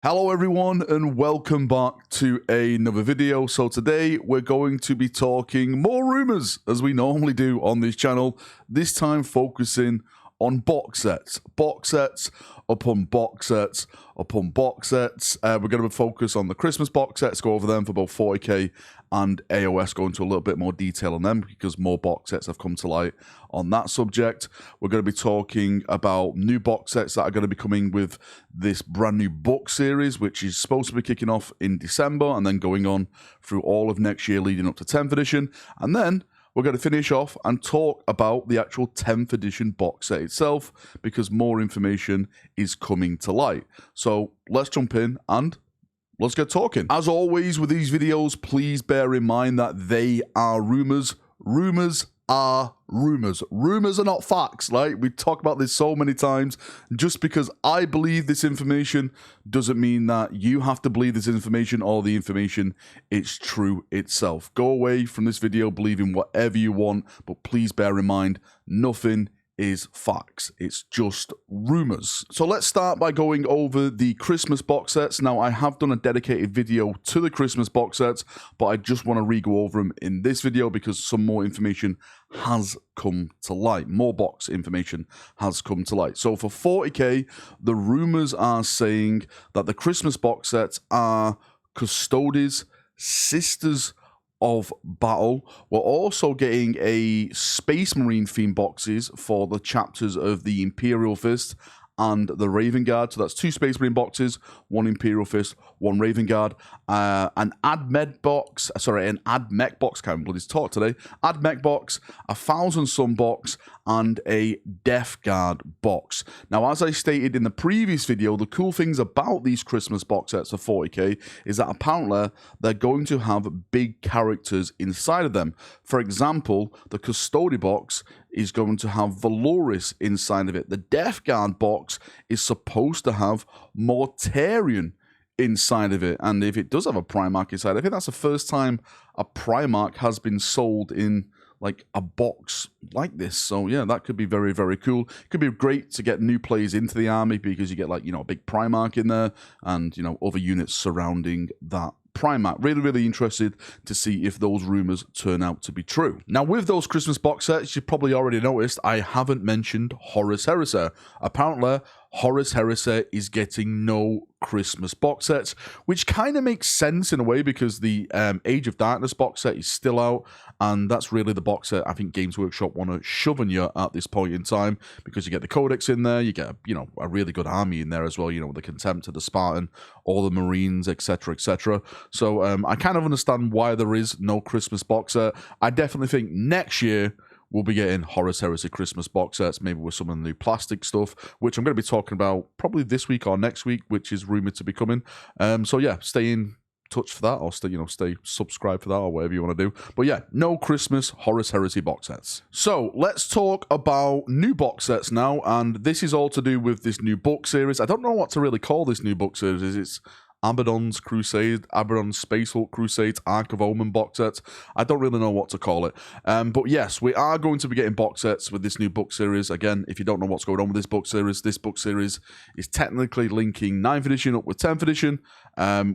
Hello everyone and welcome back to another video. So today we're going to be talking more rumours as we normally do on this channel, this time focusing on box sets. Box sets upon box sets upon box sets. We're going to focus on the Christmas box sets, go over them for both 40k and AOS, go into a little bit more detail on them because more box sets have come to light on that subject. We're going to be talking about new box sets that are going to be coming with this brand new book series, which is supposed to be kicking off in December and then going on through all of next year leading up to 10th edition. And then we're going to finish off and talk about the actual 10th edition box set itself because more information is coming to light. So let's jump in and let's get talking. As always with these videos, please bear in mind that they are rumors. Rumors are rumors. Rumors are not facts, right? We talk about this so many times. Just because I believe this information doesn't mean that you have to believe this information or the information is true itself. Go away from this video believing whatever you want, but please bear in mind, nothing is facts. It's just rumors. So let's start by going over the Christmas box sets. Now, I have done a dedicated video to the Christmas box sets, but I just want to re-go over them in this video because some more information has come to light. More box information has come to light. So for 40k, the rumors are saying that the Christmas box sets are Custodes, Sisters of Battle. We're also getting a Space Marine themed boxes for the chapters of the Imperial Fist and the Raven Guard. So that's 2 Space Marine boxes, 1 Imperial Fist, 1 Raven Guard, an AdMech box, can't bloody talk today, AdMech box, a 1,000 Sun box, and a Death Guard box. Now, as I stated in the previous video, the cool things about these Christmas box sets of 40k is that apparently they're going to have big characters inside of them. For example, the Custody box is going to have Valoris inside of it. The Death Guard box is supposed to have Mortarion inside of it, and if it does have a Primarch inside, I think that's the first time a Primarch has been sold in like a box like this. So yeah, that could be very, very cool. It could be great to get new players into the army because you get, like, you know, a big Primarch in there and, you know, other units surrounding that Primarch. Really, really interested to see if those rumors turn out to be true. Now, with those Christmas box sets, you probably already noticed I haven't mentioned Horus Heresy. Apparently, Horus Heresy is getting no Christmas box sets, which kind of makes sense in a way because the Age of Darkness box set is still out, and that's really the box set I think Games Workshop want to shove on you at this point in time because you get the Codex in there, you get, you know, a really good army in there as well, you know, with the Contemptor, the Spartan, all the Marines, etc., etc. So I kind of understand why there is no Christmas box set. I definitely think next year we'll be getting Horus Heresy Christmas box sets, maybe with some of the new plastic stuff, which I'm going to be talking about probably this week or next week, which is rumored to be coming. So yeah, stay in touch for that, or stay subscribed for that, or whatever you want to do. But yeah, no Christmas Horus Heresy box sets. So let's talk about new box sets now, and this is all to do with this new book series. I don't know what to really call this new book series. It's Abaddon's Crusade, Abaddon's Space Hulk Crusades, Ark of Omen box sets. I don't really know what to call it. But yes, we are going to be getting box sets with this new book series. Again, if you don't know what's going on with this book series is technically linking 9th edition up with 10th edition,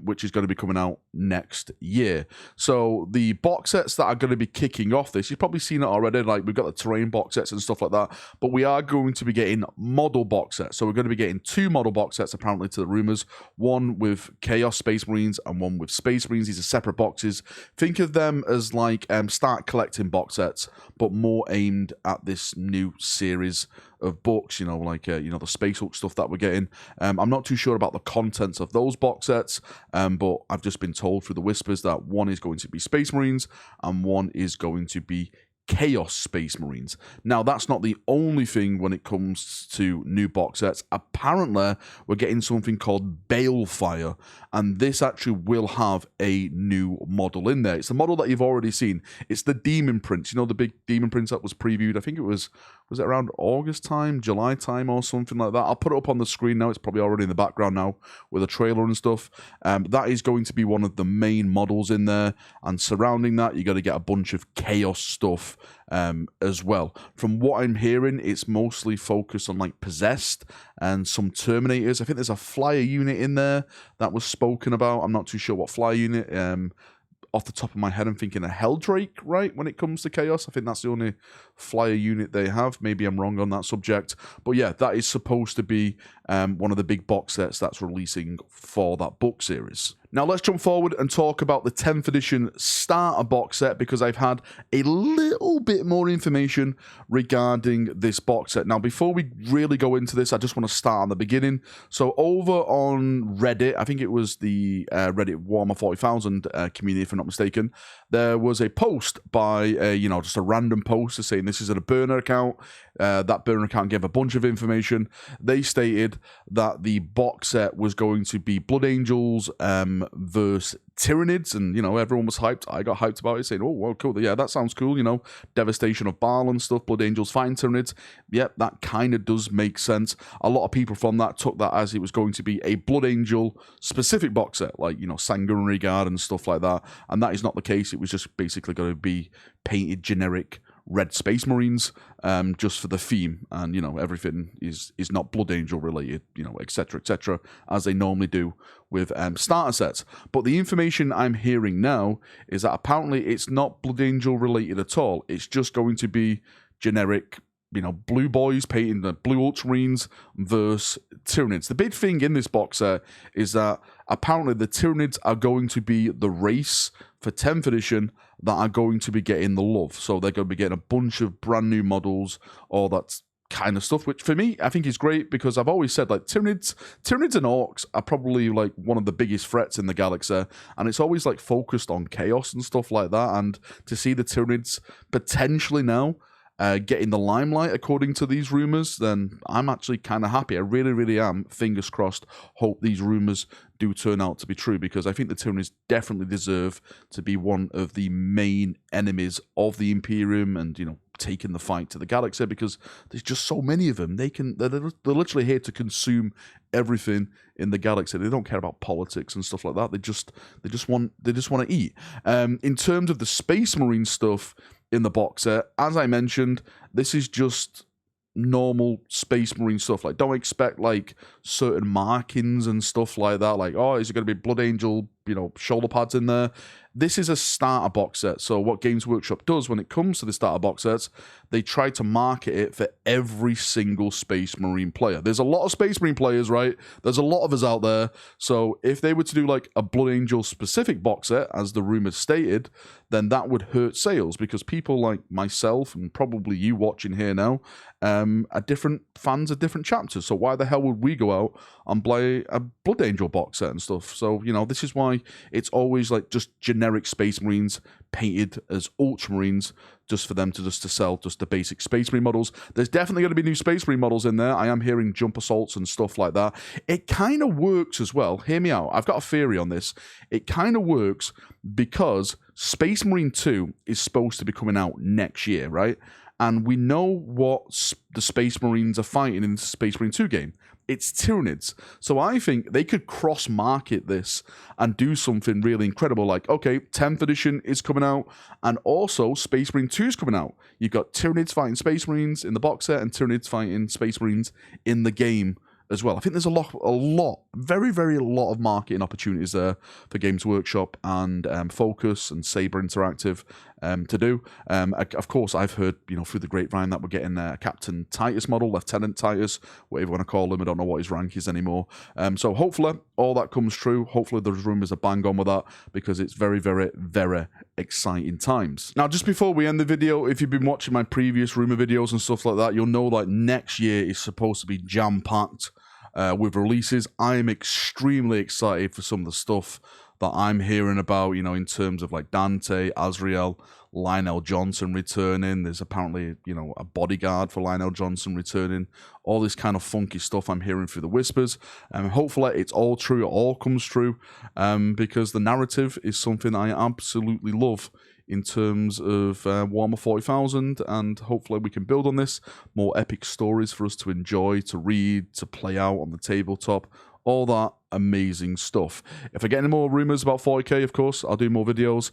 which is going to be coming out next year. So the box sets that are going to be kicking off this, you've probably seen it already, like we've got the terrain box sets and stuff like that, but we are going to be getting model box sets. So we're going to be getting 2 model box sets apparently to the rumors, one with Chaos Space Marines and one with Space Marines. These are separate boxes. Think of them as like start collecting box sets, but more aimed at this new series of books, you know, like you know, the Space Hulk stuff that we're getting. I'm not too sure about the contents of those box sets, but I've just been told through the whispers that one is going to be Space Marines and one is going to be Chaos Space Marines. Now, that's not the only thing when it comes to new box sets. Apparently, we're getting something called Balefire, and this actually will have a new model in there. It's the model that you've already seen. It's the Demon Prince. You know, the big Demon Prince that was previewed. I think it was was it around August time, July time, or something like that? I'll put it up on the screen now. It's probably already in the background now with a trailer and stuff. That is going to be one of the main models in there, and surrounding that, you got to get a bunch of chaos stuff as well. From what I'm hearing, it's mostly focused on like possessed and some terminators. I think there's a flyer unit in there that was spoken about. I'm not too sure what flyer unit. Off the top of my head, I'm thinking a Helldrake, right? When it comes to Chaos, I think that's the only flyer unit they have. Maybe I'm wrong on that subject. But yeah, that is supposed to be one of the big box sets that's releasing for that book series. Now let's jump forward and talk about the 10th edition starter box set, because I've had a little bit more information regarding this box set. Now, before we really go into this, I just want to start on the beginning. So over on Reddit, I think it was the Reddit Warhammer 40,000 community, if I'm not mistaken, there was a post by, just a random poster saying this is a burner account. That burner account gave a bunch of information. They stated that the box set was going to be Blood Angels versus Tyranids, and everyone was hyped. I got hyped about it, saying, "Oh, well, cool. Yeah, that sounds cool. Devastation of Baal and stuff. Blood Angels fighting Tyranids. Yep, that kind of does make sense." A lot of people from that took that as it was going to be a Blood Angel specific box set, like Sanguinary Guard and stuff like that. And that is not the case. It was just basically going to be painted generic red Space Marines, just for the theme, and everything is not Blood Angel related, etc., as they normally do with starter sets. But the information I'm hearing now is that apparently it's not Blood Angel related at all. It's just going to be generic, blue boys painting the blue Ultramarines versus Tyranids. The big thing in this box set is that apparently the Tyranids are going to be the race for 10th edition that are going to be getting the love. So they're going to be getting a bunch of brand new models, all that kind of stuff, which for me, I think is great, because I've always said, like, Tyranids and Orcs are probably like one of the biggest threats in the galaxy, and it's always like focused on chaos and stuff like that. And to see the Tyranids potentially now getting the limelight according to these rumors, then I'm actually kind of happy. I really, really am. Fingers crossed. Hope these rumors do turn out to be true, because I think the Tyranids definitely deserve to be one of the main enemies of the Imperium, and taking the fight to the galaxy, because there's just so many of them. They're literally here to consume everything in the galaxy. They don't care about politics and stuff like that. They just want to eat. In terms of the Space Marine stuff in the box set, as I mentioned, this is just normal Space Marine stuff. Like, don't expect like certain markings and stuff like that. Like, oh, is it going to be Blood Angel, shoulder pads in there? This is a starter box set. So what Games Workshop does when it comes to the starter box sets, they try to market it for every single Space Marine player. There's a lot of Space Marine players, right? There's a lot of us out there. So if they were to do like a Blood Angel specific box set, as the rumors stated, then that would hurt sales, because people like myself and probably you watching here now are different fans of different chapters. So why the hell would we go out and play a Blood Angel box set and stuff? So, this is why it's always like just generic Space Marines painted as Ultramarines, just for them to sell just the basic Space Marine models. There's definitely going to be new Space Marine models in there. I am hearing jump assaults and stuff like that. It kind of works as well. Hear me out. I've got a theory on this. It kind of works because Space Marine 2 is supposed to be coming out next year, right? And we know what the Space Marines are fighting in the Space Marine 2 game. It's Tyranids. So I think they could cross-market this and do something really incredible. Like, okay, 10th edition is coming out, and also Space Marine 2 is coming out. You've got Tyranids fighting Space Marines in the box set, and Tyranids fighting Space Marines in the game as well. I think there's very, very lot of marketing opportunities there for Games Workshop and Focus and Saber Interactive to do. Of course, I've heard, through the grapevine that we're getting a Captain Titus model, Lieutenant Titus, whatever you want to call him. I don't know what his rank is anymore. So hopefully all that comes true. Hopefully those rumors are bang on with that, because it's very, very, very exciting times. Now, just before we end the video, if you've been watching my previous rumor videos and stuff like that, you'll know that next year is supposed to be jam-packed with releases. I am extremely excited for some of the stuff that I'm hearing about, in terms of like Dante, Azrael, Lionel Johnson returning. There's apparently, a bodyguard for Lionel Johnson returning. All this kind of funky stuff I'm hearing through the whispers. Hopefully it's all true, it all comes true, because the narrative is something I absolutely love in terms of Warhammer 40,000, and hopefully we can build on this. More epic stories for us to enjoy, to read, to play out on the tabletop, all that amazing stuff. If I get any more rumours about 40k, of course, I'll do more videos.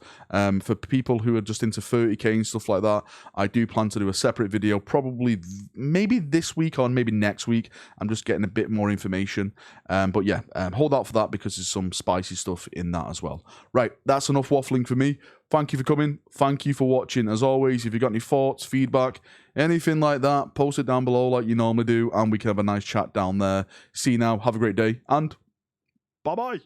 For people who are just into 30k and stuff like that, I do plan to do a separate video, probably maybe this week or maybe next week. I'm just getting a bit more information. But yeah, hold out for that because there's some spicy stuff in that as well. Right, that's enough waffling for me. Thank you for coming. Thank you for watching. As always, if you've got any thoughts, feedback, anything like that, post it down below like you normally do, and we can have a nice chat down there. See you now. Have a great day, and bye-bye.